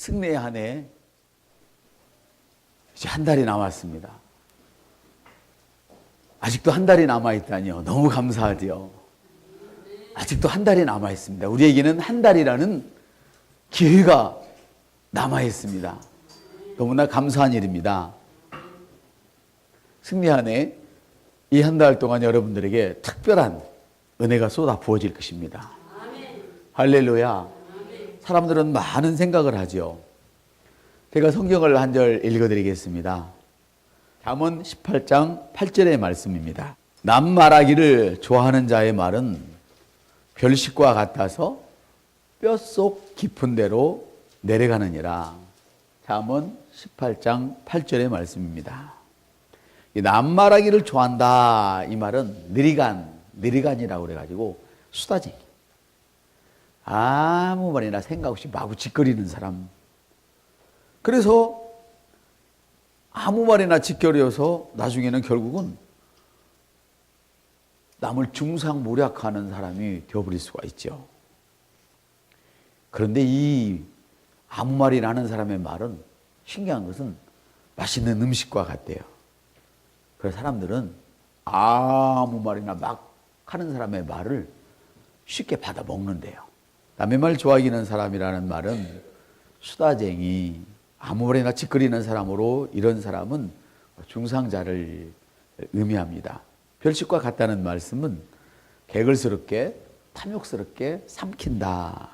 승리의 한 해 이제 한 달이 남았습니다. 아직도 한 달이 남아있다니요. 너무 감사하지요. 아직도 한 달이 남아있습니다. 우리에게는 한 달이라는 기회가 남아있습니다. 너무나 감사한 일입니다. 승리 한 해, 이 한 달 동안 여러분들에게 특별한 은혜가 쏟아 부어질 것입니다. 할렐루야. 사람들은 많은 생각을 하죠. 제가 성경을 한 절 읽어드리겠습니다. 잠언 18장 8절의 말씀입니다. 남 말하기를 좋아하는 자의 말은 별식과 같아서 뼛속 깊은 데로 내려가느니라. 잠언 18장 8절의 말씀입니다. 남 말하기를 좋아한다, 이 말은 느리간이라고 그래가지고 수다쟁이, 아무 말이나 생각 없이 마구 짓거리는 사람. 그래서 아무 말이나 짓거려서 나중에는 결국은 남을 중상모략하는 사람이 되어버릴 수가 있죠. 그런데 이 아무 말이나 하는 사람의 말은 신기한 것은 맛있는 음식과 같대요. 그래서 사람들은 아무 말이나 막 하는 사람의 말을 쉽게 받아 먹는데요. 남의 말 좋아하기는 사람이라는 말은 수다쟁이, 아무 말이나 짓거리는 사람으로, 이런 사람은 중상자를 의미합니다. 별식과 같다는 말씀은 개걸스럽게, 탐욕스럽게 삼킨다,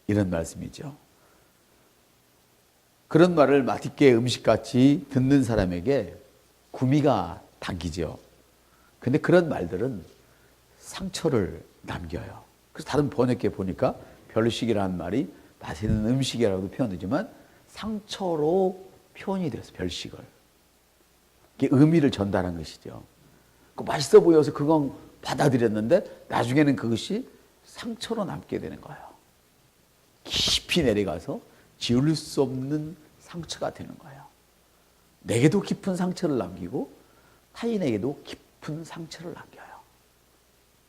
이런 말씀이죠. 그런 말을 맛있게 음식같이 듣는 사람에게 구미가 당기죠. 근데 그런 말들은 상처를 남겨요. 그래서 다른 번역기에 보니까 별식이라는 말이 맛있는 음식이라고도 표현되지만 상처로 표현이 돼서 별식을, 이게 의미를 전달한 것이죠. 맛있어 보여서 그건 받아들였는데 나중에는 그것이 상처로 남게 되는 거예요. 깊이 내려가서 지울 수 없는 상처가 되는 거예요. 내게도 깊은 상처를 남기고 타인에게도 깊은 상처를 남겨요.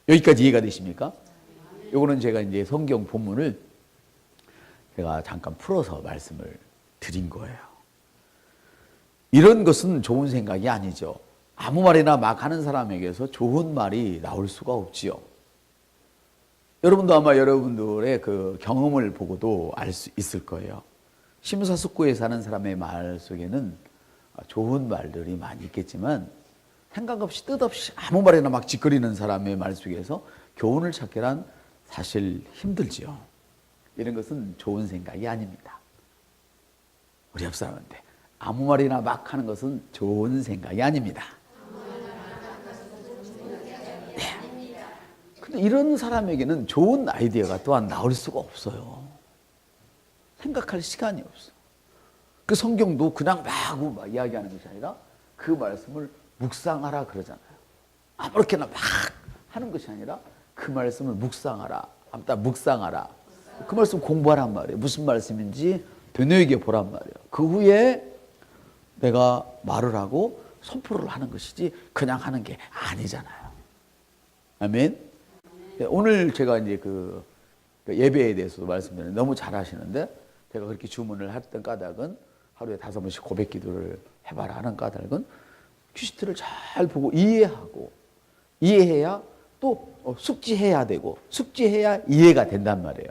여기까지 이해가 되십니까? 요거는 제가 이제 성경 본문을 제가 잠깐 풀어서 말씀을 드린 거예요. 이런 것은 좋은 생각이 아니죠. 아무 말이나 막 하는 사람에게서 좋은 말이 나올 수가 없지요. 여러분도 아마 여러분들의 그 경험을 보고도 알 수 있을 거예요. 심사숙고해 사는 사람의 말 속에는 좋은 말들이 많이 있겠지만 생각 없이 뜻없이 아무 말이나 막 짓거리는 사람의 말 속에서 교훈을 찾기란 사실 힘들지요. 이런 것은 좋은 생각이 아닙니다. 우리 옆 사람한테 아무 말이나 막 하는 것은 좋은 생각이 아닙니다. 네. 근데 이런 사람에게는 좋은 아이디어가 또한 나올 수가 없어요. 생각할 시간이 없어. 그 성경도 그냥 막 이야기하는 것이 아니라 그 말씀을 묵상하라 그러잖아요. 아무렇게나 막 하는 것이 아니라 그 말씀을 묵상하라. 묵상하라. 그 말씀 공부하란 말이에요. 무슨 말씀인지 되뇌게 보란 말이에요. 그 후에 내가 말을 하고 선포를 하는 것이지 그냥 하는 게 아니잖아요. 아멘. 오늘 제가 이제 그 예배에 대해서도 말씀드렸는데 너무 잘 하시는데, 제가 그렇게 주문을 했던 까닭은 하루에 5번씩 고백 기도를 해봐라 하는 까닭은 큐시트를 잘 보고 이해하고, 이해해야 또 숙지해야 되고, 숙지해야 이해가 된단 말이에요.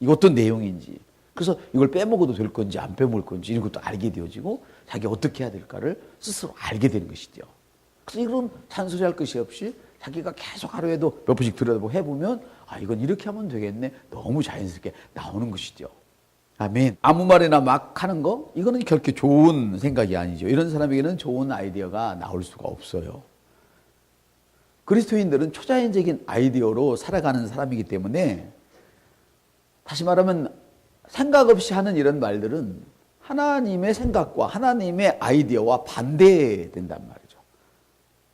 이거 어떤 내용인지. 그래서 이걸 빼먹어도 될 건지 안 빼먹을 건지 이런 것도 알게 되어지고 자기 어떻게 해야 될까를 스스로 알게 되는 것이죠. 그래서 이런 잔소리할 것이 없이 자기가 계속 하루에도 몇 번씩 들여다보고 해보면 이건 이렇게 하면 되겠네. 너무 자연스럽게 나오는 것이죠. 아멘. 아무 말이나 막 하는 거, 이거는 결코 좋은 생각이 아니죠. 이런 사람에게는 좋은 아이디어가 나올 수가 없어요. 그리스도인들은 초자연적인 아이디어로 살아가는 사람이기 때문에, 다시 말하면 생각 없이 하는 이런 말들은 하나님의 생각과 하나님의 아이디어와 반대된단 말이죠.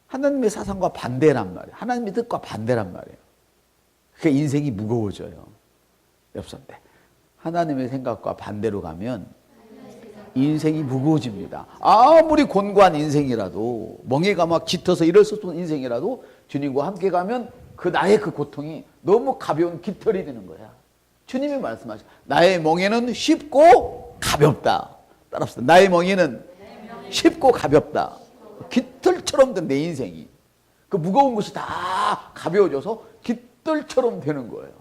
하나님의 사상과 반대란 말이에요. 하나님의 뜻과 반대란 말이에요. 그게 인생이 무거워져요. 옆선대. 하나님의 생각과 반대로 가면 인생이 무거워집니다. 아무리 곤고한 인생이라도, 멍에가 막 깃어서 일을 수 없는 인생이라도 주님과 함께 가면 그 나의 그 고통이 너무 가벼운 깃털이 되는 거야. 주님이 말씀하셔. 나의 멍에는 쉽고 가볍다. 따라합시다. 나의 멍에는 쉽고 가볍다. 깃털처럼 된 내 인생이. 그 무거운 것이 다 가벼워져서 깃털처럼 되는 거예요.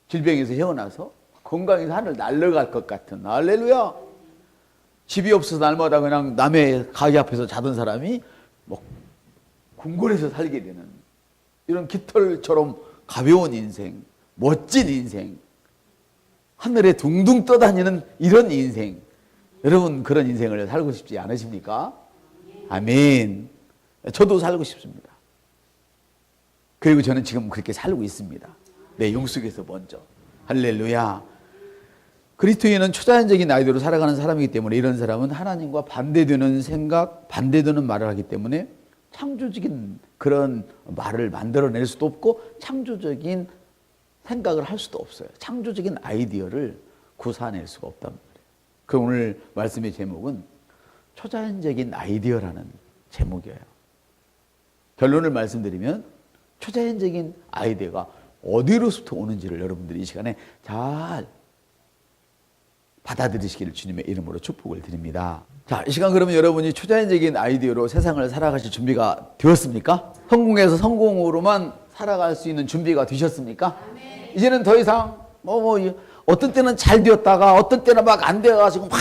질병에서 헤어나서 건강해서 하늘 날아갈 것 같은. 할렐루야. 집이 없어서 날마다 그냥 남의 가게 앞에서 자던 사람이 뭐 궁궐에서 살게 되는 이런 깃털처럼 가벼운 인생, 멋진 인생, 하늘에 둥둥 떠다니는 이런 인생. 여러분 그런 인생을 살고 싶지 않으십니까? 아멘. 저도 살고 싶습니다. 그리고 저는 지금 그렇게 살고 있습니다. 내 영속에서 먼저. 할렐루야. 그리스도인은 초자연적인 아이디어로 살아가는 사람이기 때문에 이런 사람은 하나님과 반대되는 생각, 반대되는 말을 하기 때문에 창조적인 그런 말을 만들어낼 수도 없고 창조적인 생각을 할 수도 없어요. 창조적인 아이디어를 구사해낼 수가 없단 말이에요. 그 오늘 말씀의 제목은 초자연적인 아이디어라는 제목이에요. 결론을 말씀드리면 초자연적인 아이디어가 어디로부터 오는지를 여러분들이 이 시간에 잘 받아들이시기를 주님의 이름으로 축복을 드립니다. 자, 이 시간 그러면 여러분이 초자연적인 아이디어로 세상을 살아가실 준비가 되었습니까? 성공해서 성공으로만 살아갈 수 있는 준비가 되셨습니까? 네. 이제는 더 이상 어떤 때는 잘 되었다가 어떤 때는 막 안 되어가지고 막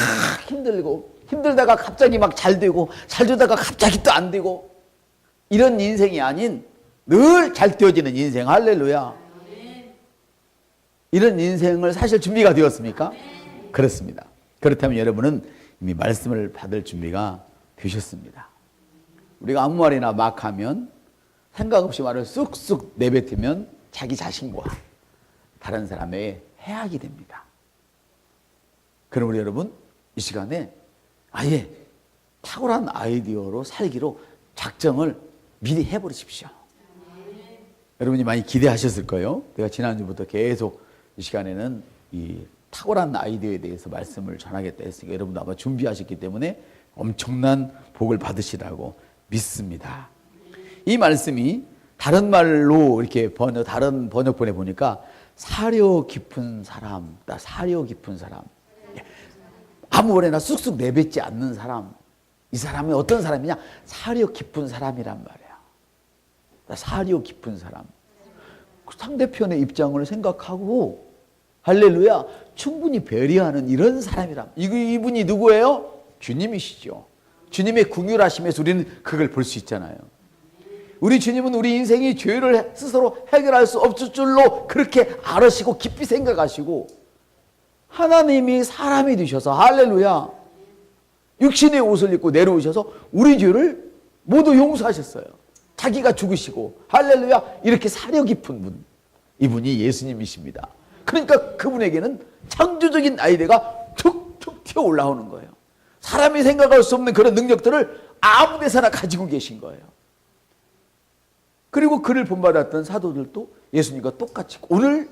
힘들고 힘들다가 갑자기 막 잘 되고 잘 되다가 갑자기 또 안 되고 이런 인생이 아닌 늘 잘 되어지는 인생. 할렐루야. 네. 이런 인생을 사실 준비가 되었습니까? 네. 그렇습니다. 그렇다면 여러분은 이미 말씀을 받을 준비가 되셨습니다. 우리가 아무 말이나 막 하면 생각 없이 말을 쑥쑥 내뱉으면 자기 자신과 다른 사람의 해악이 됩니다. 그러므로 여러분 이 시간에 아예 탁월한 아이디어로 살기로 작정을 미리 해버리십시오. 여러분이 많이 기대하셨을 거예요. 내가 지난주부터 계속 이 시간에는 이 탁월한 아이디어에 대해서 말씀을 전하겠다 했으니까 여러분도 아마 준비하셨기 때문에 엄청난 복을 받으시라고 믿습니다. 이 말씀이 다른 말로 이렇게 다른 번역본에 보니까 사려 깊은 사람, 사려 깊은 사람, 아무거나 쑥쑥 내뱉지 않는 사람, 이 사람이 어떤 사람이냐? 사려 깊은 사람이란 말이야. 사려 깊은 사람. 상대편의 입장을 생각하고 할렐루야 충분히 배려하는 이런 사람이란 이분이 누구예요? 주님이시죠. 주님의 긍휼하심에서 우리는 그걸 볼 수 있잖아요. 우리 주님은 우리 인생이 죄를 스스로 해결할 수 없을 줄로 그렇게 알으시고 깊이 생각하시고 하나님이 사람이 되셔서 할렐루야 육신의 옷을 입고 내려오셔서 우리 죄를 모두 용서하셨어요. 자기가 죽으시고 할렐루야 이렇게 사려 깊은 분, 이분이 예수님이십니다. 그러니까 그분에게는 창조적인 아이디어가 툭툭 튀어 올라오는 거예요. 사람이 생각할 수 없는 그런 능력들을 아무 데서나 가지고 계신 거예요. 그리고 그를 본받았던 사도들도 예수님과 똑같이 오늘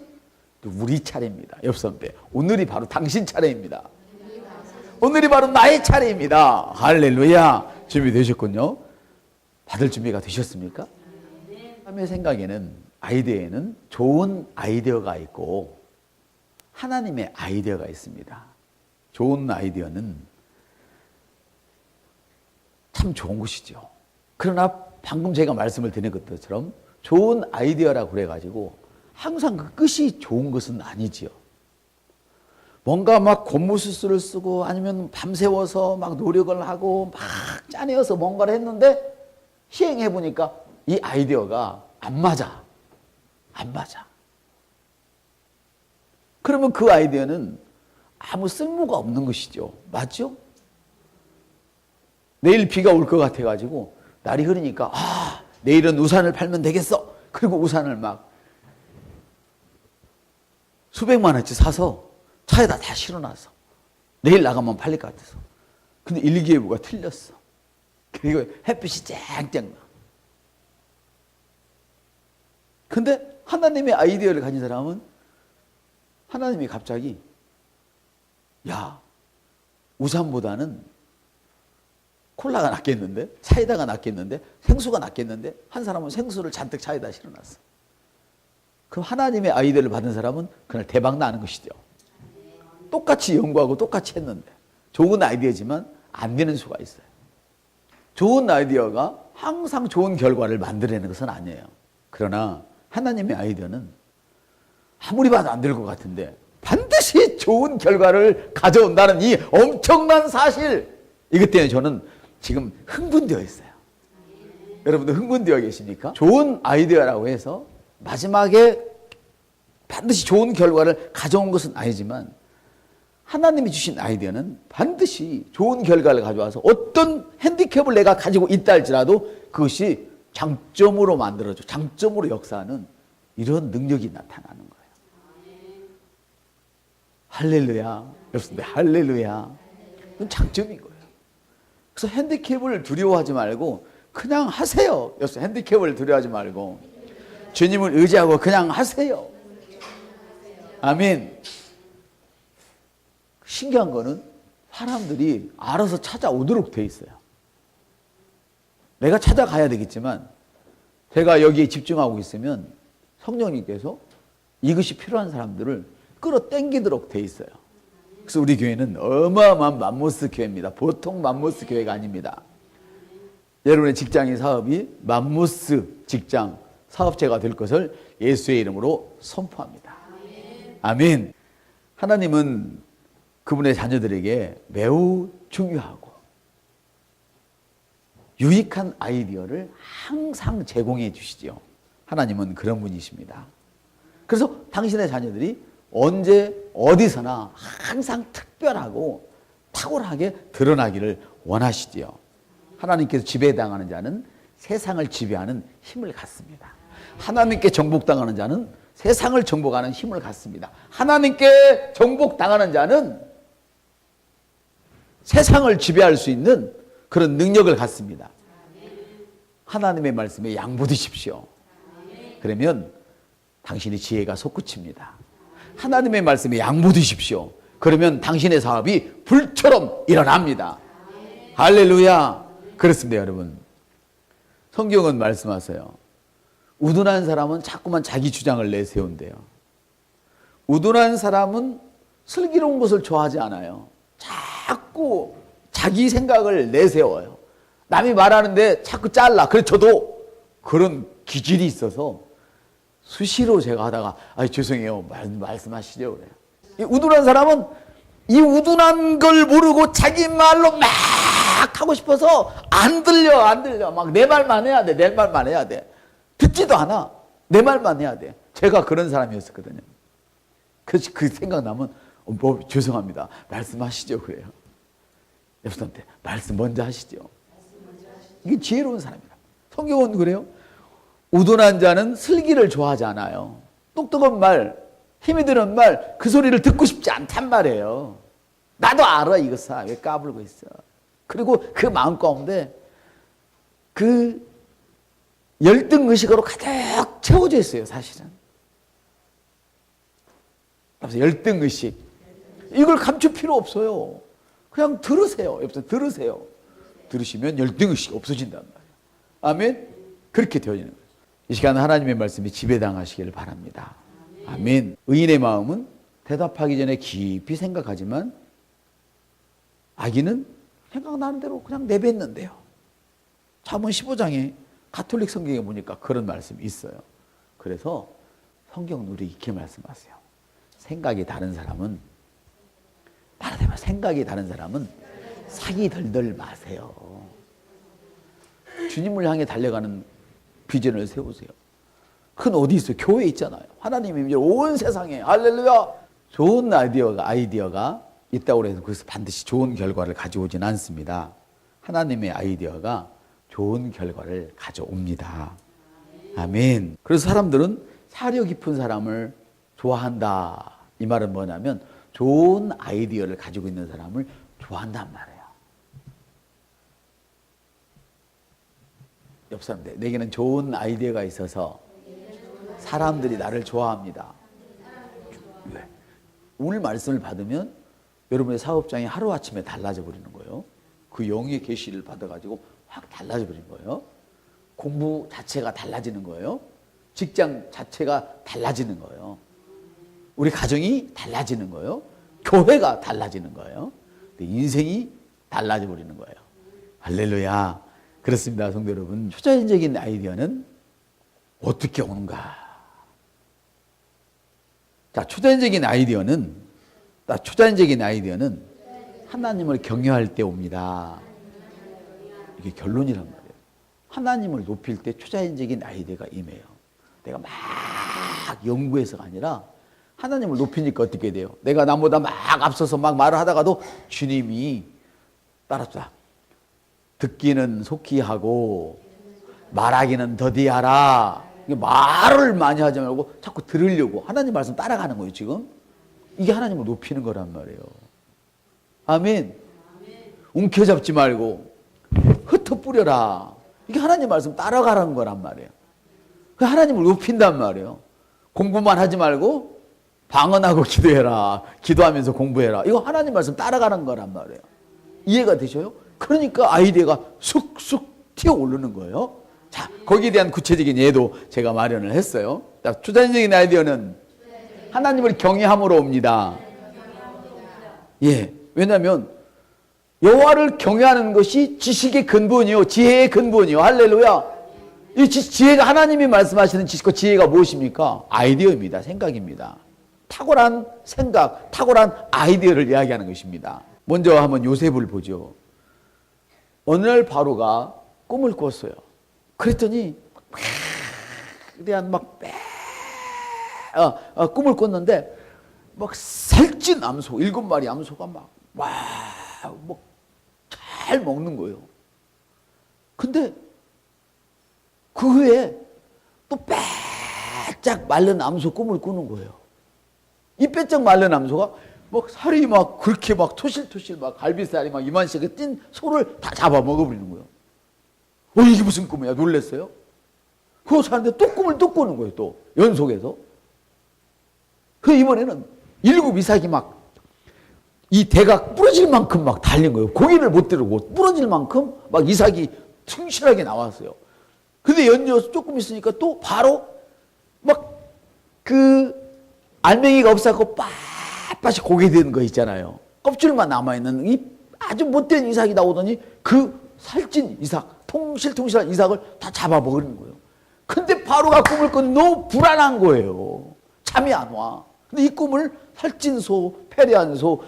우리 차례입니다. 옆 사람들 오늘이 바로 당신 차례입니다. 오늘이 바로 나의 차례입니다. 할렐루야. 준비되셨군요. 받을 준비가 되셨습니까? 사람의 생각에는 아이디어에는 좋은 아이디어가 있고 하나님의 아이디어가 있습니다. 좋은 아이디어는 참 좋은 것이죠. 그러나 방금 제가 말씀을 드린 것처럼 좋은 아이디어라고 그래가지고 항상 그 끝이 좋은 것은 아니지요. 뭔가 막 곤무술수를 쓰고 아니면 밤새워서 막 노력을 하고 막 짜내어서 뭔가를 했는데 시행해 보니까 이 아이디어가 안 맞아. 안 맞아. 그러면 그 아이디어는 아무 쓸모가 없는 것이죠. 맞죠? 내일 비가 올 것 같아가지고 날이 흐리니까 내일은 우산을 팔면 되겠어. 그리고 우산을 막 수백만 원치 사서 차에다 다 실어놔서 내일 나가면 팔릴 것 같아서. 근데 일기예보가 틀렸어. 그리고 햇빛이 쨍쨍 나. 근데 하나님의 아이디어를 가진 사람은 하나님이 갑자기 야 우산보다는 콜라가 낫겠는데 사이다가 낫겠는데 생수가 낫겠는데 한 사람은 생수를 잔뜩 차에다 실어놨어. 그럼 하나님의 아이디어를 받은 사람은 그날 대박 나는 것이죠. 똑같이 연구하고 똑같이 했는데 좋은 아이디어지만 안 되는 수가 있어요. 좋은 아이디어가 항상 좋은 결과를 만들어내는 것은 아니에요. 그러나 하나님의 아이디어는 아무리 봐도 안 될 것 같은데 반드시 좋은 결과를 가져온다는 이 엄청난 사실, 이것 때문에 저는 지금 흥분되어 있어요. 여러분들 흥분되어 계십니까? 좋은 아이디어라고 해서 마지막에 반드시 좋은 결과를 가져온 것은 아니지만 하나님이 주신 아이디어는 반드시 좋은 결과를 가져와서 어떤 핸디캡을 내가 가지고 있다 할지라도 그것이 장점으로 만들어줘, 장점으로 역사하는 이런 능력이 나타나는 거예요. 할렐루야. 여러분들 할렐루야. 이건 장점인 거예요. 그래서 핸디캡을 두려워하지 말고 그냥 하세요. 여러분 핸디캡을 두려워하지 말고 주님을 의지하고 그냥 하세요. 아멘. 신기한 거는 사람들이 알아서 찾아오도록 돼 있어요. 내가 찾아가야 되겠지만 제가 여기에 집중하고 있으면 성령님께서 이것이 필요한 사람들을 끌어당기도록 돼 있어요. 그래서 우리 교회는 어마어마한 맘모스 교회입니다. 보통 맘모스 교회가 아닙니다. 여러분의 직장의 사업이 맘모스 직장 사업체가 될 것을 예수의 이름으로 선포합니다. 아멘. 하나님은 그분의 자녀들에게 매우 중요하고 유익한 아이디어를 항상 제공해 주시죠. 하나님은 그런 분이십니다. 그래서 당신의 자녀들이 언제 어디서나 항상 특별하고 탁월하게 드러나기를 원하시지요. 하나님께서 지배당하는 자는 세상을 지배하는 힘을 갖습니다. 하나님께 정복당하는 자는 세상을 정복하는 힘을 갖습니다. 하나님께 정복당하는 자는 세상을 지배할 수 있는 그런 능력을 갖습니다. 하나님의 말씀에 양보드십시오. 그러면 당신의 지혜가 솟구칩니다. 하나님의 말씀에 양보드십시오. 그러면 당신의 사업이 불처럼 일어납니다. 할렐루야. 그렇습니다, 여러분. 성경은 말씀하세요. 우둔한 사람은 자꾸만 자기 주장을 내세운대요. 우둔한 사람은 슬기로운 것을 좋아하지 않아요. 자꾸 자기 생각을 내세워요. 남이 말하는데 자꾸 잘라. 그래서 저도 그런 기질이 있어서 수시로 제가 하다가 죄송해요. 말씀하시죠. 그래요. 이 우둔한 사람은 이 우둔한 걸 모르고 자기 말로 막 하고 싶어서 안 들려. 막 내 말만 해야 돼. 내 말만 해야 돼. 듣지도 않아. 내 말만 해야 돼. 제가 그런 사람이었었거든요. 그래서 그 생각나면 죄송합니다. 말씀하시죠. 그래요. 여러분한테 말씀 먼저 하시죠. 이게 지혜로운 사람이다. 성경은 그래요. 우둔한 자는 슬기를 좋아하지 않아요. 똑똑한 말, 힘이 드는 말, 그 소리를 듣고 싶지 않단 말이에요. 나도 알아 이거 왜 까불고 있어. 그리고 그 마음 가운데 그 열등의식으로 가득 채워져 있어요. 사실은. 그래서 열등의식 이걸 감출 필요 없어요. 그냥 들으세요. 옆에서 들으세요. 들으시면 열등의식이 없어진단 말이에요. 아멘. 그렇게 되어지는 거예요. 이 시간 하나님의 말씀이 지배당하시기를 바랍니다. 아멘. 의인의 마음은 대답하기 전에 깊이 생각하지만 악인은 생각나는 대로 그냥 내뱉는데요. 잠언 15장에 가톨릭 성경에 보니까 그런 말씀이 있어요. 그래서 성경 우리 이렇게 말씀하세요. 생각이 다른 사람은 말하자면 생각이 다른 사람은 사기 덜덜 마세요. 주님을 향해 달려가는 비전을 세우세요. 그건 어디 있어요? 교회에 있잖아요. 하나님이 온 세상에 할렐루야 좋은 아이디어가 있다고 해서 그래서 반드시 좋은 결과를 가져오진 않습니다. 하나님의 아이디어가 좋은 결과를 가져옵니다. 아멘. 그래서 사람들은 사려 깊은 사람을 좋아한다. 이 말은 뭐냐면 좋은 아이디어를 가지고 있는 사람을 좋아한단 말이에요. 옆 사람들, 내게는 좋은 아이디어가 있어서 사람들이 나를 좋아합니다. 왜? 오늘 말씀을 받으면 여러분의 사업장이 하루아침에 달라져 버리는 거예요. 그 영의 계시를 받아가지고 확 달라져 버린 거예요. 공부 자체가 달라지는 거예요. 직장 자체가 달라지는 거예요. 우리 가정이 달라지는 거예요. 교회가 달라지는 거예요. 인생이 달라져 버리는 거예요. 할렐루야. 그렇습니다, 성도 여러분. 초자연적인 아이디어는 어떻게 오는가? 자, 초자연적인 아이디어는 하나님을 경외할 때 옵니다. 이게 결론이란 말이에요. 하나님을 높일 때 초자연적인 아이디어가 임해요. 내가 막 연구해서가 아니라 하나님을 높이니까 어떻게 돼요? 내가 남보다 막 앞서서 막 말을 하다가도 주님이 따라주다. 듣기는 속히 하고 말하기는 더디하라. 말을 많이 하지 말고 자꾸 들으려고 하나님 말씀 따라가는 거예요, 지금. 이게 하나님을 높이는 거란 말이에요. 아멘. 움켜잡지 말고 흩어뿌려라. 이게 하나님 말씀 따라가라는 거란 말이에요. 하나님을 높인단 말이에요. 공부만 하지 말고 방언하고 기도해라. 기도하면서 공부해라. 이거 하나님 말씀 따라가는 거란 말이에요. 이해가 되셔요? 그러니까 아이디어가 쑥쑥 튀어오르는 거예요. 자, 거기에 대한 구체적인 예도 제가 마련을 했어요. 자, 초자연적인 아이디어는 하나님을 경외함으로 옵니다. 예, 왜냐하면 여호와를 경외하는 것이 지식의 근본이요, 지혜의 근본이요. 할렐루야. 이 지혜가 하나님이 말씀하시는 지식과 지혜가 무엇입니까? 아이디어입니다. 생각입니다. 탁월한 생각, 탁월한 아이디어를 이야기하는 것입니다. 먼저 한번 요셉을 보죠. 어느 날 바로가 꿈을 꿨어요. 그랬더니 꿈을 꿨는데 막 살찐 암소, 7마리 암소가 잘 먹는 거예요. 근데 그 후에 또 빼짝 마른 암소 꿈을 꾸는 거예요. 이 빼짝 마른 암소가 살이 그렇게 토실토실 갈비살이 이만씩 찐 소를 다 잡아 먹어버리는 거예요. 이게 무슨 꿈이야? 놀랬어요. 그거 사는데 또 꿈을 또 꾸는 거예요. 또 연속해서. 그 이번에는 7 이삭이 이 대가 부러질 만큼 달린 거예요. 고기를 못 들고 부러질 만큼 이삭이 충실하게 나왔어요. 근데 연이어서 조금 있으니까 또 바로 그 알맹이가 없어갖고 빳빳이 고개 되는 거 있잖아요. 껍질만 남아있는 이 아주 못된 이삭이 나오더니 그 살찐 이삭, 통실통실한 이삭을 다 잡아먹는 거예요. 근데 바로가 꿈을 꾼 너무 불안한 거예요. 잠이 안 와. 근데 이 꿈을 살찐 소, 패리한 소,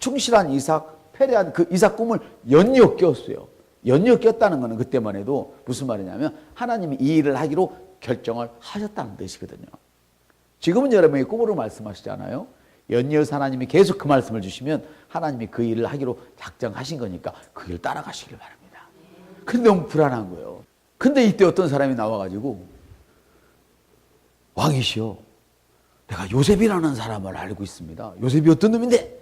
충실한 이삭, 패리한 그 이삭 꿈을 연이어 꼈어요. 연이어 꼈다는 거는 그때만 해도 무슨 말이냐면 하나님이 이 일을 하기로 결정을 하셨다는 뜻이거든요. 지금은 여러분이 꿈으로 말씀하시잖아요. 연이어서 하나님이 계속 그 말씀을 주시면 하나님이 그 일을 하기로 작정하신 거니까 그 일 따라가시길 바랍니다. 근데 너무 불안한 거예요. 근데 이때 어떤 사람이 나와가지고 왕이시여, 내가 요셉이라는 사람을 알고 있습니다. 요셉이 어떤 놈인데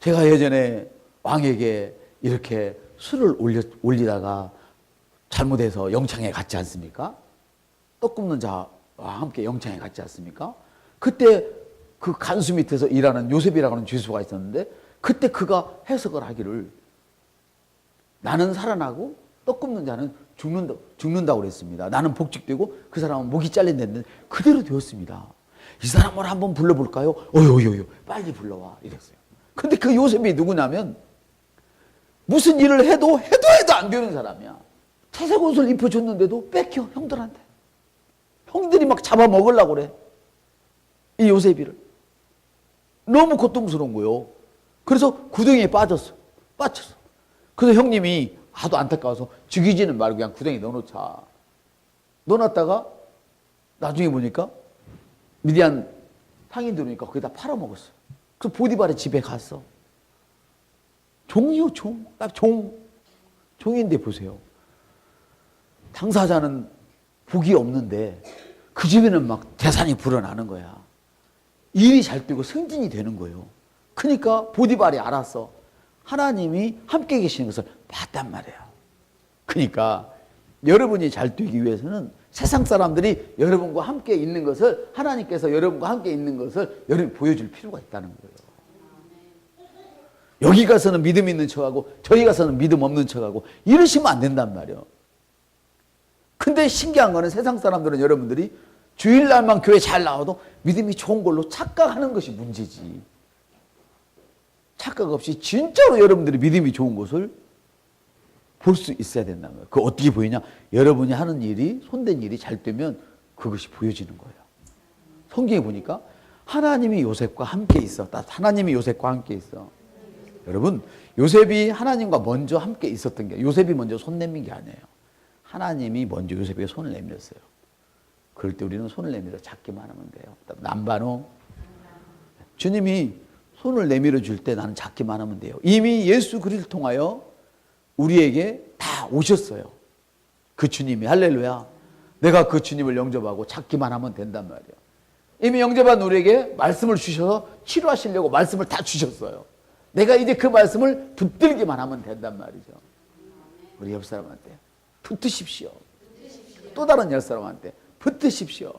제가 예전에 왕에게 이렇게 술을 올리다가 잘못해서 영창에 갔지 않습니까? 떡 굽는 자와 함께 영창에 갔지 않습니까? 그때 그 간수 밑에서 일하는 요셉이라고 하는 죄수가 있었는데 그때 그가 해석을 하기를 나는 살아나고 떡 굽는 자는 죽는다고 그랬습니다. 나는 복직되고 그 사람은 목이 잘린다는데 그대로 되었습니다. 이 사람을 한번 불러볼까요? 어유 빨리 불러와 이랬어요. 근데 그 요셉이 누구냐면 무슨 일을 해도 안 되는 사람이야. 태색 옷을 입혀줬는데도 뺏겨 형들한테. 형들이 잡아먹으려고 그래. 이 요셉이를. 너무 고통스러운 거예요. 그래서 구덩이에 빠졌어. 그래서 형님이 하도 안타까워서 죽이지는 말고 그냥 구덩이에 넣어놓자. 넣어놨다가 나중에 보니까 미디안 상인들 오니까 거기다 팔아먹었어. 그래서 보디발의 집에 갔어. 종이요, 종. 딱 종인데 보세요. 당사자는 복이 없는데 그 집에는 재산이 불어나는 거야. 일이 잘 되고 승진이 되는 거예요. 그러니까 보디발이 알았어. 하나님이 함께 계시는 것을 봤단 말이에요. 그러니까 여러분이 잘 되기 위해서는 세상 사람들이 여러분과 함께 있는 것을 하나님께서 여러분과 함께 있는 것을 여러분이 보여줄 필요가 있다는 거예요. 여기 가서는 믿음 있는 척하고 저기 가서는 믿음 없는 척하고 이러시면 안 된단 말이에요. 근데 신기한 거는 세상 사람들은 여러분들이 주일날만 교회 잘 나와도 믿음이 좋은 걸로 착각하는 것이 문제지. 착각 없이 진짜로 여러분들이 믿음이 좋은 것을 볼 수 있어야 된다는 거예요. 그거 어떻게 보이냐? 여러분이 하는 일이, 손댄 일이 잘 되면 그것이 보여지는 거예요. 성경에 보니까 하나님이 요셉과 함께 있어. 하나님이 요셉과 함께 있어. 여러분, 요셉이 하나님과 먼저 함께 있었던 게, 요셉이 먼저 손 내민 게 아니에요. 하나님이 먼저 요셉에게 손을 내밀었어요. 그럴 때 우리는 손을 내밀어 잡기만 하면 돼요. 남반호. 주님이 손을 내밀어 줄 때 나는 잡기만 하면 돼요. 이미 예수 그리스도를 통하여 우리에게 다 오셨어요. 그 주님이. 할렐루야. 내가 그 주님을 영접하고 찾기만 하면 된단 말이에요. 이미 영접한 우리에게 말씀을 주셔서 치료하시려고 말씀을 다 주셨어요. 내가 이제 그 말씀을 붙들기만 하면 된단 말이죠. 우리 옆 사람한테 붙으십시오. 또 다른 옆 사람한테 붙으십시오.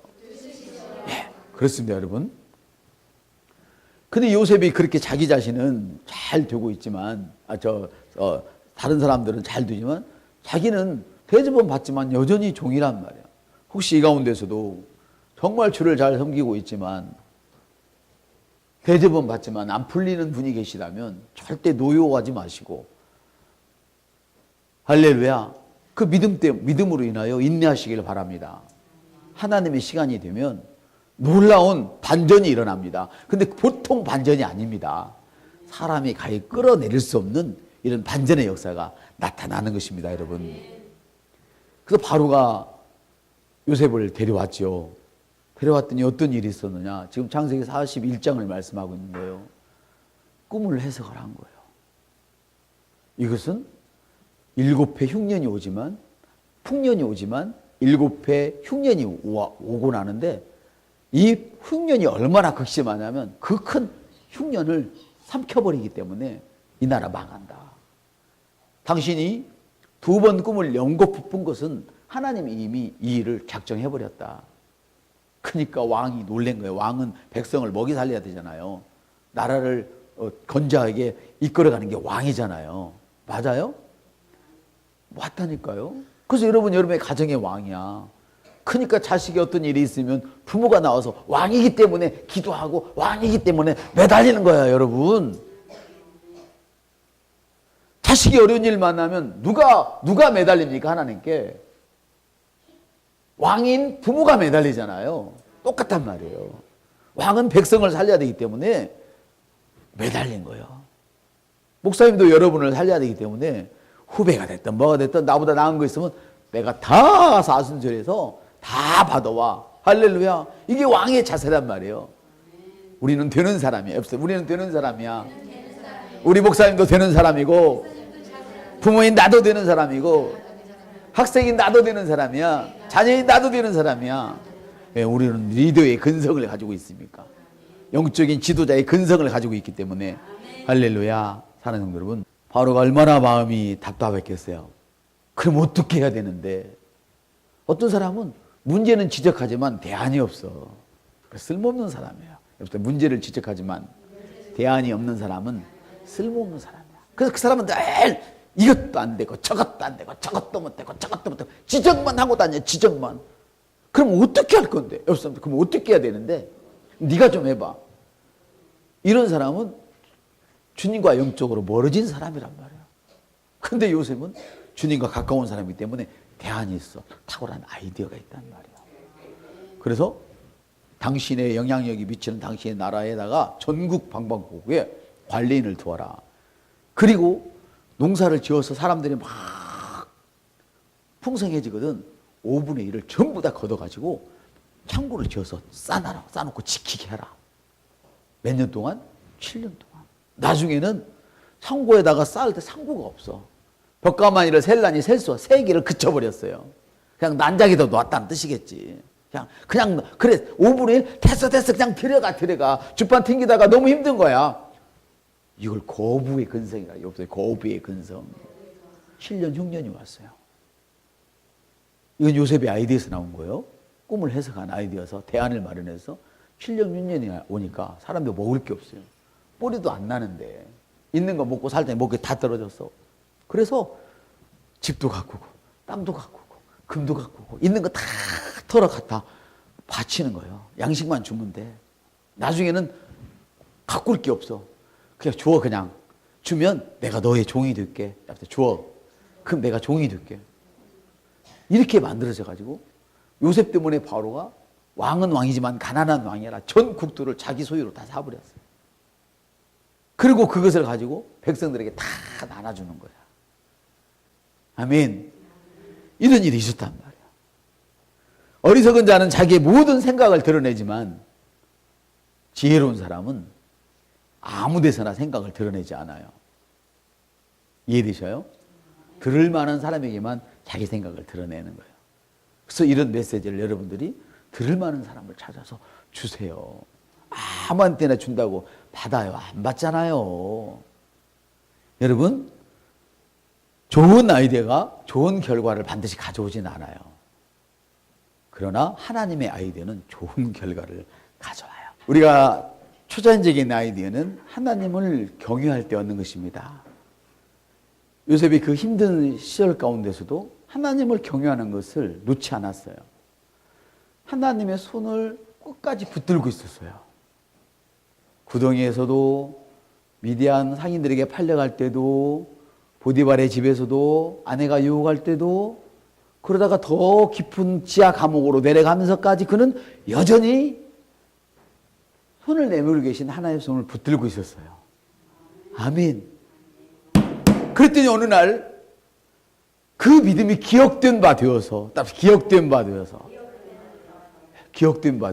예, 그렇습니다, 여러분. 근데 요셉이 그렇게 자기 자신은 잘 되고 있지만, 다른 사람들은 잘 되지만, 자기는 대접은 받지만 여전히 종이란 말이에요. 혹시 이 가운데서도 정말 주를 잘 섬기고 있지만, 대접은 받지만 안 풀리는 분이 계시다면 절대 노여워하지 마시고, 할렐루야. 그 믿음으로 인하여 인내하시길 바랍니다. 하나님의 시간이 되면 놀라운 반전이 일어납니다. 근데 보통 반전이 아닙니다. 사람이 가히 끌어내릴 수 없는 이런 반전의 역사가 나타나는 것입니다, 여러분. 그래서 바로가 요셉을 데려왔죠. 데려왔더니 어떤 일이 있었느냐. 지금 창세기 41장을 말씀하고 있는 거예요. 꿈을 해석을 한 거예요. 이것은 7회 흉년이 오지만, 풍년이 오지만 7회 흉년이 오고 나는데, 이 흉년이 얼마나 극심하냐면 그 큰 흉년을 삼켜버리기 때문에 이 나라 망한다. 당신이 2번 꿈을 연거푸 푼 것은 하나님이 이미 이 일을 작정해버렸다. 그러니까 왕이 놀란 거예요. 왕은 백성을 먹이 살려야 되잖아요. 나라를 건자하게 이끌어가는 게 왕이잖아요. 맞아요? 맞다니까요. 그래서 여러분의 가정의 왕이야. 그러니까 자식이 어떤 일이 있으면 부모가 나와서 왕이기 때문에 기도하고 왕이기 때문에 매달리는 거야, 여러분. 자식이 어려운 일 만나면 누가 매달립니까? 하나님께. 왕인 부모가 매달리잖아요. 똑같단 말이에요. 왕은 백성을 살려야 되기 때문에 매달린 거예요. 목사님도 여러분을 살려야 되기 때문에 후배가 됐든 뭐가 됐든 나보다 나은 거 있으면 내가 다 사순절해서 다 받아와. 할렐루야. 이게 왕의 자세란 말이에요. 우리는 되는 사람이야. 우리는 되는 사람이야. 우리 목사님도 되는 사람이고, 부모인 나도 되는 사람이고, 학생인 나도 되는 사람이야. 자녀인 나도 되는 사람이야. 왜 우리는 리더의 근성을 가지고 있습니까? 영적인 지도자의 근성을 가지고 있기 때문에. 할렐루야. 사랑하는 성도 여러분, 바로가 얼마나 마음이 답답했겠어요. 그럼 어떻게 해야 되는데? 어떤 사람은 문제는 지적하지만 대안이 없어. 쓸모없는 사람이에요. 문제를 지적하지만 대안이 없는 사람은 쓸모없는 사람이야. 그래서 그 사람은 늘 이것도 안 되고 저것도 안 되고 저것도 못 되고 저것도 못 되고 지적만 하고 다녀. 지적만. 그럼 어떻게 할 건데? 그럼 어떻게 해야 되는데? 네가 좀 해봐. 이런 사람은 주님과 영적으로 멀어진 사람이란 말이야. 근데 요셉은 주님과 가까운 사람이기 때문에 대안이 있어. 탁월한 아이디어가 있단 말이야. 그래서 당신의 영향력이 미치는 당신의 나라에다가 전국 방방곡곡에 관리인을 두어라. 그리고 농사를 지어서 사람들이 막 풍성해지거든. 5분의 1을 전부 다 걷어가지고 창고를 지어서 싸놓고 지키게 해라. 몇 년 동안? 7년 동안. 나중에는 창고에다가 쌓을 때 창고가 없어. 벽가마니를 셀라니 셀 수, 세기를 그쳐버렸어요. 그냥 난장이 더 놨다는 뜻이겠지. 그냥 그래 5분의 1 됐어 그냥 들어가 주판 튕기다가 너무 힘든 거야. 이걸 거부의 근성이라. 없어요. 거부의 근성. 7년 흉년이 왔어요. 이건 요셉의 아이디어에서 나온 거예요. 꿈을 해석한 아이디어에서 대안을 마련해서 7년 흉년이 오니까 사람들 먹을 게 없어요. 뿌리도 안 나는데 있는 거 먹고 살 때 먹기 다 떨어졌어. 그래서 집도 가꾸고 땅도 가꾸고 금도 가꾸고 있는 거 다 털어 갖다 바치는 거예요. 양식만 주면 돼. 나중에는 가꿀 게 없어. 그냥 주어. 그냥 주면 내가 너의 종이 될게. 주어. 그럼 내가 종이 될게. 이렇게 만들어져 가지고 요셉 때문에 바로가 왕은 왕이지만 가난한 왕이 아니라 전 국토를 자기 소유로 다 사버렸어요. 그리고 그것을 가지고 백성들에게 다 나눠주는 거야. 아멘. 이런 일이 있었단 말이야. 어리석은 자는 자기의 모든 생각을 드러내지만 지혜로운 사람은 아무 데서나 생각을 드러내지 않아요. 이해되셔요? 들을 만한 사람에게만 자기 생각을 드러내는 거예요. 그래서 이런 메시지를 여러분들이 들을 만한 사람을 찾아서 주세요. 아무한테나 준다고 받아요? 안 받잖아요. 여러분, 좋은 아이디어가 좋은 결과를 반드시 가져오진 않아요. 그러나 하나님의 아이디어는 좋은 결과를 가져와요. 우리가 초자연적인 아이디어는 하나님을 경외할 때 얻는 것입니다. 요셉이 그 힘든 시절 가운데서도 하나님을 경외하는 것을 놓지 않았어요. 하나님의 손을 끝까지 붙들고 있었어요. 구덩이에서도, 미디안 상인들에게 팔려갈 때도, 보디발의 집에서도, 아내가 유혹할 때도, 그러다가 더 깊은 지하 감옥으로 내려가면서까지 그는 여전히 손을 내밀고 계신 하나님의 손을 붙들고 있었어요. 아멘. 그랬더니 어느 날 그 믿음이 기억된 바 되어서, 기억된 바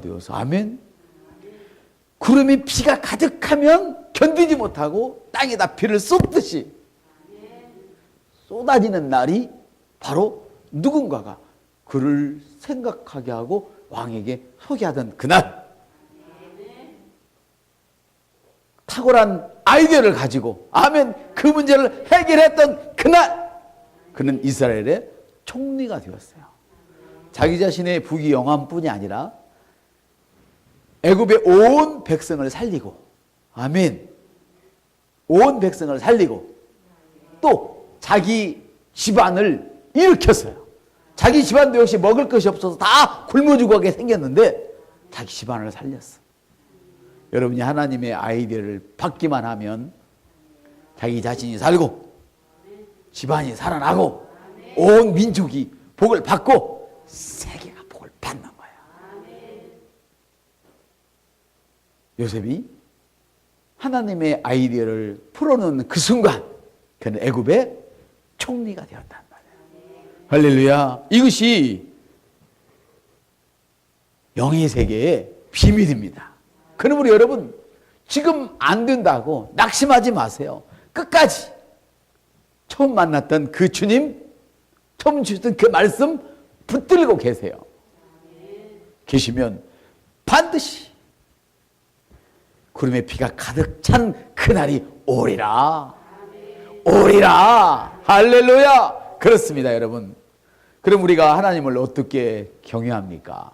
되어서, 아멘. 구름이 비가 가득하면 견디지 못하고 땅에다 비를 쏟듯이 쏟아지는 날이 바로 누군가가 그를 생각하게 하고 왕에게 소개하던 그날, 탁월한 아이디어를 가지고, 아멘, 그 문제를 해결했던 그날, 그는 이스라엘의 총리가 되었어요. 자기 자신의 부귀영화뿐이 아니라 애굽의 온 백성을 살리고, 아멘, 온 백성을 살리고 또 자기 집안을 일으켰어요. 자기 집안도 역시 먹을 것이 없어서 다 굶어 죽게 생겼는데 자기 집안을 살렸어. 여러분이 하나님의 아이디어를 받기만 하면 자기 자신이 살고 집안이 살아나고 온 민족이 복을 받고 세계가 복을 받는 거야. 요셉이 하나님의 아이디어를 풀어놓는 그 순간 그는 애굽의 총리가 되었단 말이에요. 할렐루야. 이것이 영의 세계의 비밀입니다. 그러므로 여러분, 지금 안 된다고 낙심하지 마세요. 끝까지 처음 만났던 그 주님, 처음 주셨던 그 말씀 붙들고 계세요. 계시면 반드시 구름에 비가 가득 찬 그날이 오리라. 오리라. 할렐루야. 그렇습니다, 여러분. 그럼 우리가 하나님을 어떻게 경외합니까?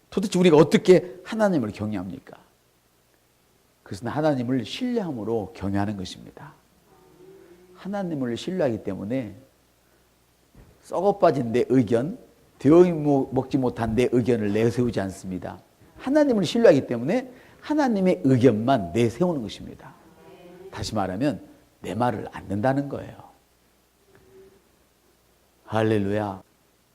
도대체 우리가 어떻게 하나님을 경외합니까? 그것은 하나님을 신뢰함으로 경외하는 것입니다. 하나님을 신뢰하기 때문에 썩어빠진 내 의견, 되어 먹지 못한 내 의견을 내세우지 않습니다. 하나님을 신뢰하기 때문에 하나님의 의견만 내세우는 것입니다. 다시 말하면 내 말을 안 듣는다는 거예요. 할렐루야.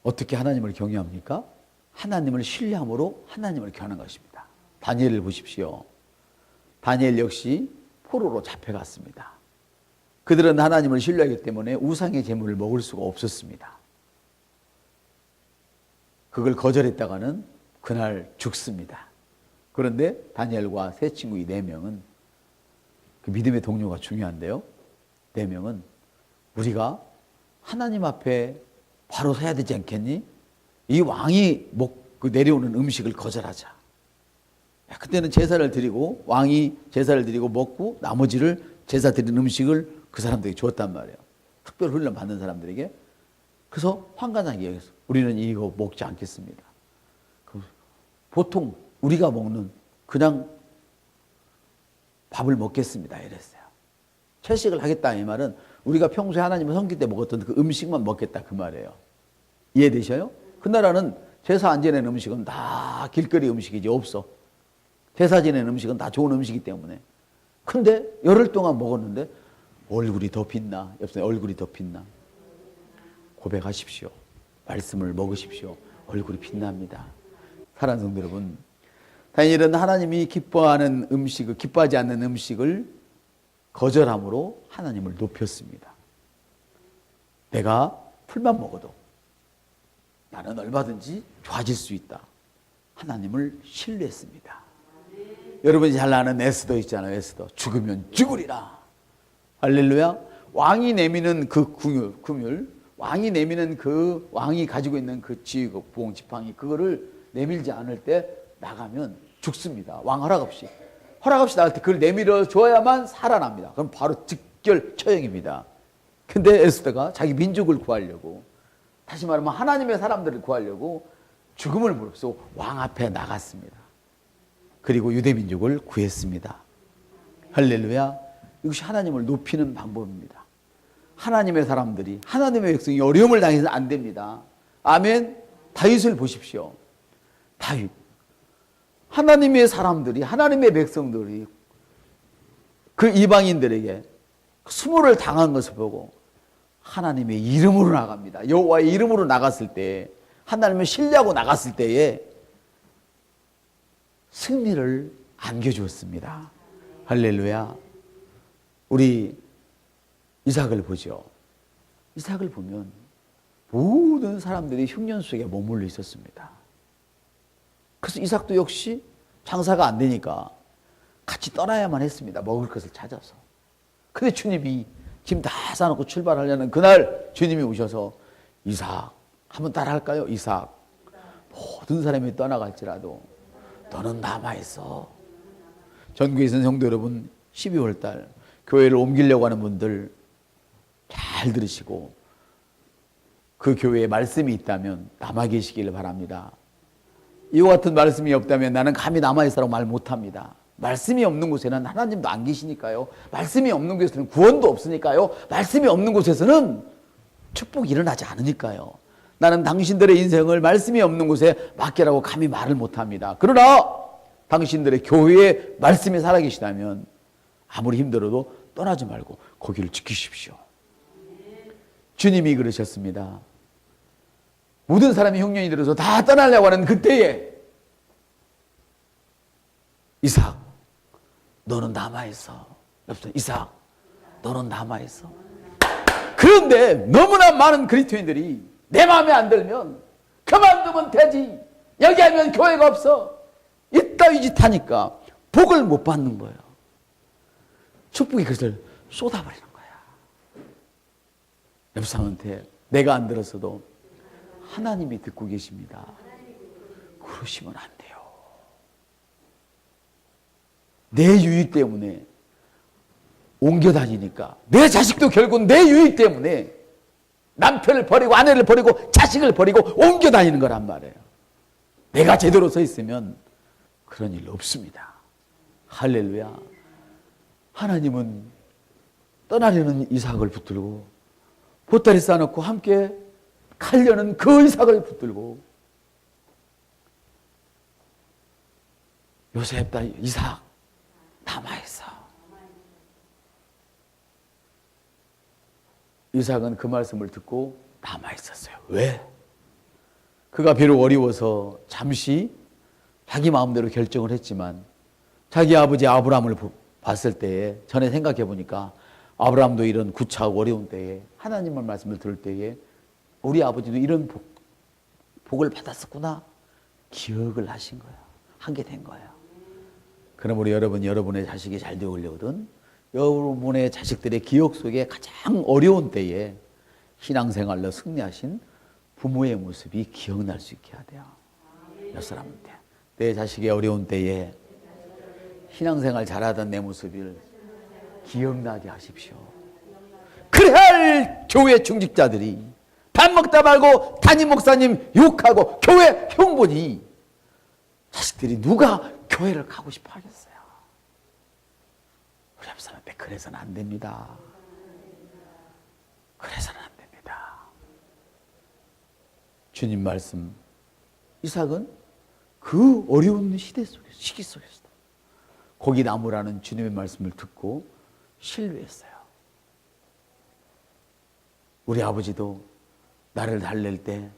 어떻게 하나님을 경외합니까? 하나님을 신뢰함으로 하나님을 경외하는 것입니다. 다니엘을 보십시오. 다니엘 역시 포로로 잡혀갔습니다. 그들은 하나님을 신뢰하기 때문에 우상의 제물을 먹을 수가 없었습니다. 그걸 거절했다가는 그날 죽습니다. 그런데 다니엘과 세 친구 이 네 명은, 그 믿음의 동료가 중요한데요, 네 명은 우리가 하나님 앞에 바로 서야 되지 않겠니? 이 왕이 내려오는 음식을 거절하자. 그때는 제사를 드리고, 왕이 제사를 드리고 먹고 나머지를 제사 드린 음식을 그 사람들에게 주었단 말이에요. 특별 훈련 받는 사람들에게. 그래서 황관장이 얘기했어. 우리는 이거 먹지 않겠습니다. 보통 우리가 먹는 그냥 밥을 먹겠습니다, 이랬어요. 채식을 하겠다 이 말은 우리가 평소에 하나님을 섬길 때 먹었던 그 음식만 먹겠다 그 말이에요. 이해되셔요? 그 나라는 제사 안 지내는 음식은 다 길거리 음식이지 없어. 제사 지내는 음식은 다 좋은 음식이기 때문에. 근데 열흘 동안 먹었는데 얼굴이 더 빛나. 옆에 얼굴이 더 빛나. 고백하십시오. 말씀을 먹으십시오. 얼굴이 빛납니다. 사랑하는 성도 여러분, 다니엘은 하나님이 기뻐하는 음식을, 기뻐하지 않는 음식을 거절함으로 하나님을 높였습니다. 내가 풀만 먹어도 나는 얼마든지 좋아질 수 있다. 하나님을 신뢰했습니다. 여러분이 잘 아는 에스더 있잖아요. 에스더. 죽으면 죽으리라. 할렐루야. 왕이 내미는 그 금율, 왕이 내미는 그 왕이 가지고 있는 그 지휘국, 부엉, 지팡이, 그거를 내밀지 않을 때 나가면 죽습니다. 왕 허락 없이. 허락 없이 나갈 때 그걸 내밀어 줘야만 살아납니다. 그럼 바로 즉결 처형입니다. 근데 에스더가 자기 민족을 구하려고, 다시 말하면 하나님의 사람들을 구하려고 죽음을 무릅쓰고 왕 앞에 나갔습니다. 그리고 유대 민족을 구했습니다. 할렐루야. 이것이 하나님을 높이는 방법입니다. 하나님의 사람들이, 하나님의 백성이 어려움을 당해서는 안 됩니다. 아멘. 다윗을 보십시오. 다윗. 하나님의 사람들이, 하나님의 백성들이 그 이방인들에게 수모를 당한 것을 보고 하나님의 이름으로 나갑니다. 여호와의 이름으로 나갔을 때, 하나님을 신뢰하고 나갔을 때에 승리를 안겨주었습니다. 할렐루야. 우리 이삭을 보죠. 이삭을 보면 모든 사람들이 흉년 속에 머물러 있었습니다. 그래서 이삭도 역시 장사가 안 되니까 같이 떠나야만 했습니다. 먹을 것을 찾아서. 근데 주님이 짐 다 싸놓고 출발하려는 그날 주님이 오셔서 이삭 한번 따라 할까요? 이삭, 모든 사람이 떠나갈지라도 너는 남아있어. 전국에 있는 성도 여러분, 12월 달 교회를 옮기려고 하는 분들 잘 들으시고, 그 교회에 말씀이 있다면 남아 계시기를 바랍니다. 이와 같은 말씀이 없다면 나는 감히 남아있으라고 말 못합니다. 말씀이 없는 곳에는 하나님도 안 계시니까요. 말씀이 없는 곳에서는 구원도 없으니까요. 말씀이 없는 곳에서는 축복이 일어나지 않으니까요. 나는 당신들의 인생을 말씀이 없는 곳에 맡기라고 감히 말을 못합니다. 그러나 당신들의 교회에 말씀이 살아계시다면 아무리 힘들어도 떠나지 말고 거기를 지키십시오. 주님이 그러셨습니다. 모든 사람이 흉년이 들어서 다 떠나려고 하는 그때에 이삭, 너는 남아있어. 이삭, 너는 남아있어. 그런데 너무나 많은 그리스도인들이 내 마음에 안 들면 그만두면 되지, 여기 하면 교회가 없어, 이따위 짓 하니까 복을 못 받는 거예요. 축복의 그릇을 쏟아버리는 거야. 옆 사람한테 내가 안 들었어도 하나님이 듣고 계십니다. 그러시면 안 돼요. 내 유익 때문에 옮겨 다니니까, 내 자식도 결국 내 유익 때문에 남편을 버리고 아내를 버리고 자식을 버리고 옮겨 다니는 거란 말이에요. 내가 제대로 서 있으면 그런 일 없습니다. 할렐루야. 하나님은 떠나려는 이삭을 붙들고 보따리 싸놓고 함께 가려는 그 이삭을 붙들고, 요셉 딸 이삭 남아있어. 이삭은 그 말씀을 듣고 남아있었어요. 왜? 그가 비록 어려워서 잠시 자기 마음대로 결정을 했지만 자기 아버지 아브라함을 봤을 때에, 전에 생각해 보니까 아브라함도 이런 구차하고 어려운 때에 하나님의 말씀을 들을 때에 우리 아버지도 이런 복을 받았었구나 기억을 하신 거예요. 하게 된 거예요. 그럼 우리 여러분의 자식이 잘 되려거든 여러분의 자식들의 기억 속에 가장 어려운 때에 신앙생활로 승리하신 부모의 모습이 기억날 수 있게 해야 돼요. 몇 사람한테 내 자식의 어려운 때에 신앙생활 잘하던 내 모습을 기억나게 하십시오. 그래야 교회 중직자들이 밥 먹다 말고 담임 목사님 욕하고 교회 형보니 자식들이 누가 교회를 가고 싶어 하겠어요. 우리 앞사람한테 그래서는 안 됩니다. 그래서는 안 됩니다. 주님 말씀, 이삭은 그 어려운 시기 속에서도 고기 나무라는 주님의 말씀을 듣고 신뢰했어요. 우리 아버지도 나를 달랠 때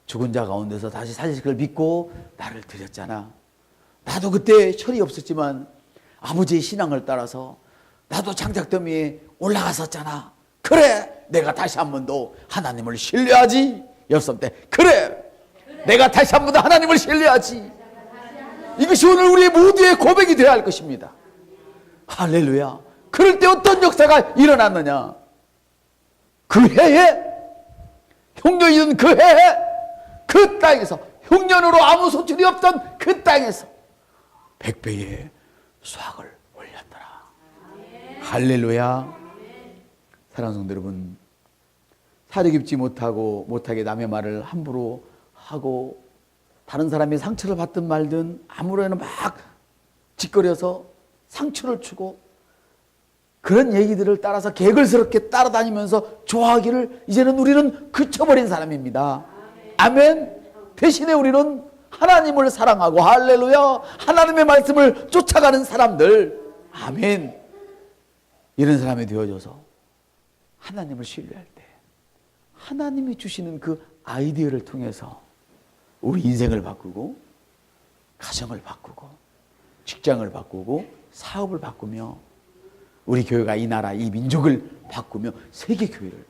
죽은 자 가운데서 다시 사실 그걸 믿고 나를 드렸잖아. 나도 그때 철이 없었지만 아버지의 신앙을 따라서 나도 장작더미에 올라갔었잖아. 그래, 내가 다시 한 번 더 하나님을 신뢰하지. 여섯 때 그래, 내가 다시 한 번 더 하나님을 신뢰하지. 이것이 오늘 우리 모두의 고백이 되어야 할 것입니다. 할렐루야. 그럴 때 어떤 역사가 일어났느냐? 그 해에, 흉년이던 그 해에 그 땅에서, 흉년으로 아무 소출이 없던 그 땅에서 100배의 수확을 올렸더라. 할렐루야. 사랑하는 성도 여러분, 사려 깊지 못하게 남의 말을 함부로 하고 다른 사람이 상처를 받든 말든 아무렇게나 막 짓거려서 상처를 주고 그런 얘기들을 따라서 개걸스럽게 따라다니면서 좋아하기를 이제는 우리는 그쳐버린 사람입니다. 아멘. 대신에 우리는 하나님을 사랑하고, 할렐루야, 하나님의 말씀을 쫓아가는 사람들, 아멘, 이런 사람이 되어져서 하나님을 신뢰할 때 하나님이 주시는 그 아이디어를 통해서 우리 인생을 바꾸고, 가정을 바꾸고, 직장을 바꾸고, 사업을 바꾸며 우리 교회가 이 나라, 이 민족을 바꾸며 세계 교회를